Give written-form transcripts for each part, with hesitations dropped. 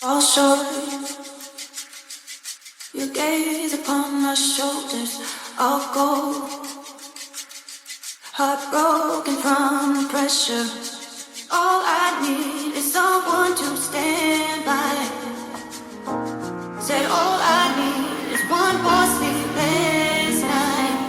Fall short. You gaze upon my shoulders, I'll go. Heartbroken from the pressure. All I need is someone to stand by. Said all I need is one more sleepless night.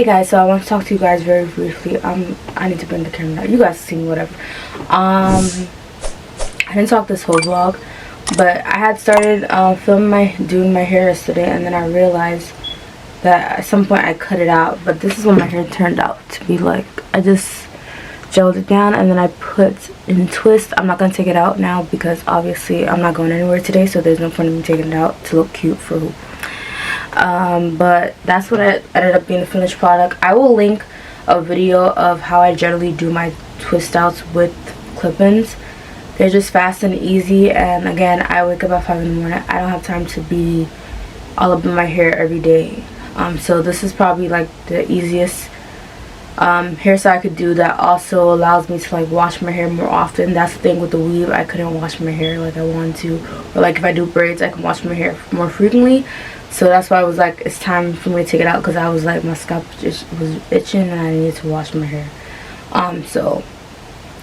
Hey guys, so I want to talk to you guys very briefly. I need to bring the camera out. You guys see me, whatever. I didn't talk this whole vlog, but I had started doing my hair yesterday, and then I realized that at some point I cut it out. But this is what my hair turned out to be like. I just gelled it down, and then I put in twist. I'm not gonna take it out now because obviously I'm not going anywhere today, so there's no point in me taking it out to look cute for who. But that's what I ended up being the finished product. I will link a video of how I generally do my twist outs with clip-ins. They're just fast and easy, and again, I wake up at 5 in the morning. I don't have time to be all up in my hair every day. So this is probably like the easiest hairstyle I could do that also allows me to like wash my hair more often. That's the thing with the weave, I couldn't wash my hair like I wanted to, or like if I do braids I can wash my hair more frequently. So that's why I was like, it's time for me to take it out, because I was like, my scalp just was itching and I needed to wash my hair. So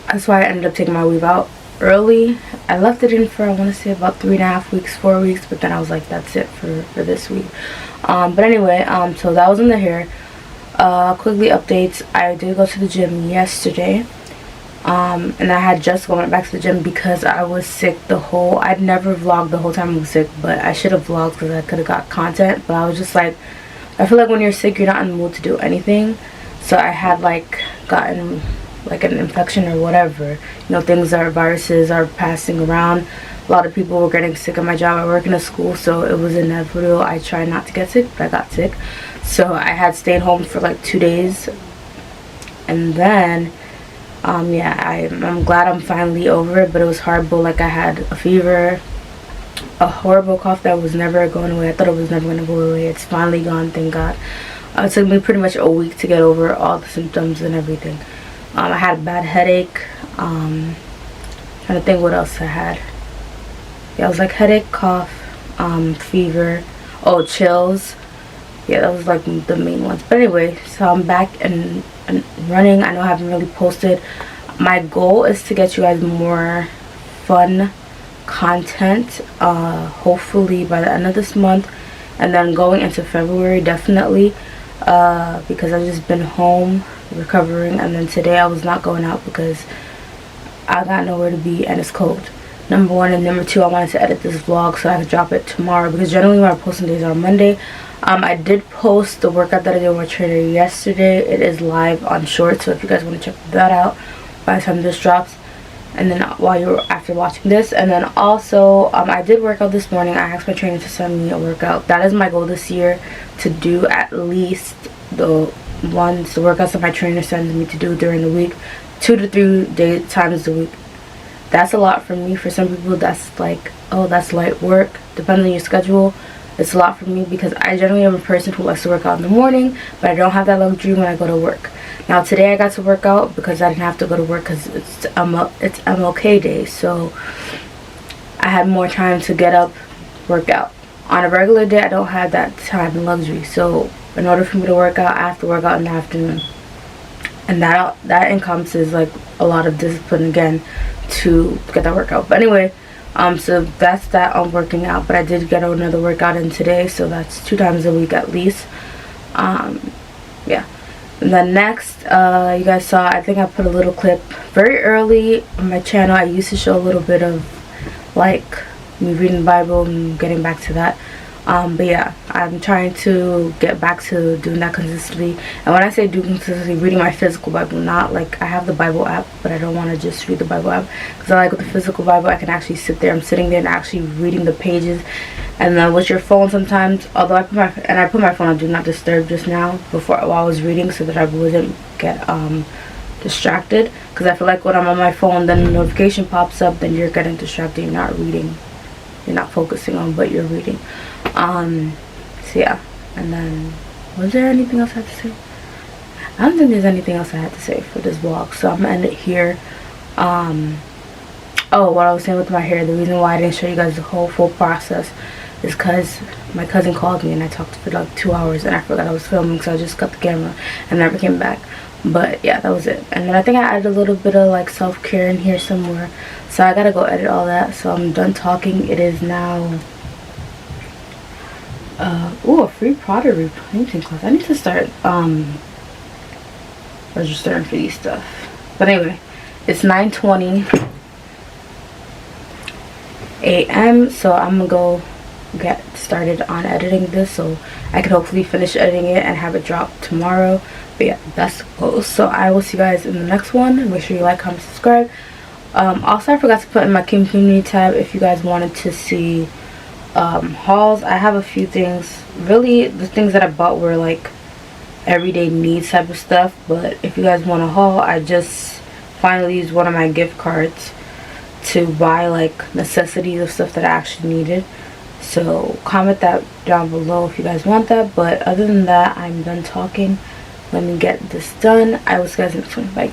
that's why I ended up taking my weave out early. I left it in for, I want to say, about 3.5 weeks, 4 weeks, but then I was like, that's it for this week. But anyway, so that was in the hair. Quickly updates, I did go to the gym yesterday, and I had just gone back to the gym because I was sick I'd never vlogged the whole time I was sick, but I should have vlogged because I could have got content. But I was just like, I feel like when you're sick you're not in the mood to do anything. So I had like gotten like an infection or whatever, viruses are passing around. A lot of people were getting sick at my job. I work in a school, so it was inevitable. I tried not to get sick, but I got sick. So I had stayed home for like 2 days, and then yeah, I'm glad I'm finally over it, but it was horrible. Like I had a fever, a horrible cough that was never going away. I thought it was never going to go away. It's finally gone, thank God. It took me pretty much a week to get over all the symptoms and everything. I had a bad headache. Trying to think what else I had. Yeah, it was like headache, cough, fever, chills. Yeah, that was like the main ones. But anyway, so I'm back and running. I know I haven't really posted. My goal is to get you guys more fun content, hopefully by the end of this month, and then going into February definitely, because I've just been home recovering, and then today I was not going out because I got nowhere to be and it's cold. Number one, and number two, I wanted to edit this vlog so I could drop it tomorrow, because generally my posting days are Monday. I did post the workout that I did with my trainer yesterday. It is live on Shorts, so if you guys want to check that out by the time this drops, and then after watching this. And then also I did work out this morning. I asked my trainer to send me a workout. That is my goal this year, to do at least the workouts that my trainer sends me to do during the week, 2 to 3 times a week. That's a lot for me. For some people that's like, oh, that's light work. Depending on your schedule, it's a lot for me, because I generally am a person who likes to work out in the morning, but I don't have that luxury when I go to work. Now today I got to work out because I didn't have to go to work because it's MLK day, so I had more time to get up, work out. On a regular day I don't have that time and luxury, so in order for me to work out, I have to work out in the afternoon, and that encompasses like a lot of discipline again to get that workout. But anyway, so that's that on working out. But I did get another workout in today, so that's 2 times a week at least. Yeah. And then next, you guys saw, I think I put a little clip very early on my channel. I used to show a little bit of like me reading the Bible and getting back to that. But yeah, I'm trying to get back to doing that consistently. And when I say do consistently, reading my physical Bible, not like I have the Bible app, but I don't want to just read the Bible app, because I like with the physical Bible I can actually sit there. I'm sitting there and actually reading the pages. And then with your phone sometimes, although I put my phone on do not disturb just now while I was reading, so that I wouldn't get distracted, because I feel like when I'm on my phone, then a notification pops up, then you're getting distracted, you're not reading, you're not focusing on what you're reading. So yeah. And then, was there anything else I had to say? I don't think there's anything else I had to say for this vlog, so I'm gonna end it here. Oh, what I was saying with my hair, the reason why I didn't show you guys the whole full process is because my cousin called me and I talked for like 2 hours and I forgot I was filming, so I just cut the camera and never came back. But yeah, that was it. And then I think I added a little bit of like self-care in here somewhere, so I gotta go edit all that. So I'm done talking. It is now a free pottery painting class. I need to start registering for these stuff. But anyway, it's 9:20 a.m. so I'm gonna go get started on editing this so I can hopefully finish editing it and have it drop tomorrow. But yeah, that's the goal. So I will see you guys in the next one. Make sure you like, comment, subscribe. Also, I forgot to put in my community tab if you guys wanted to see hauls. I have a few things. Really, the things that I bought were like everyday needs type of stuff, but if you guys want a haul, I just finally used one of my gift cards to buy like necessities of stuff that I actually needed. So comment that down below if you guys want that. But other than that, I'm done talking. Let me get this done. I will see you guys in the next one. Bye.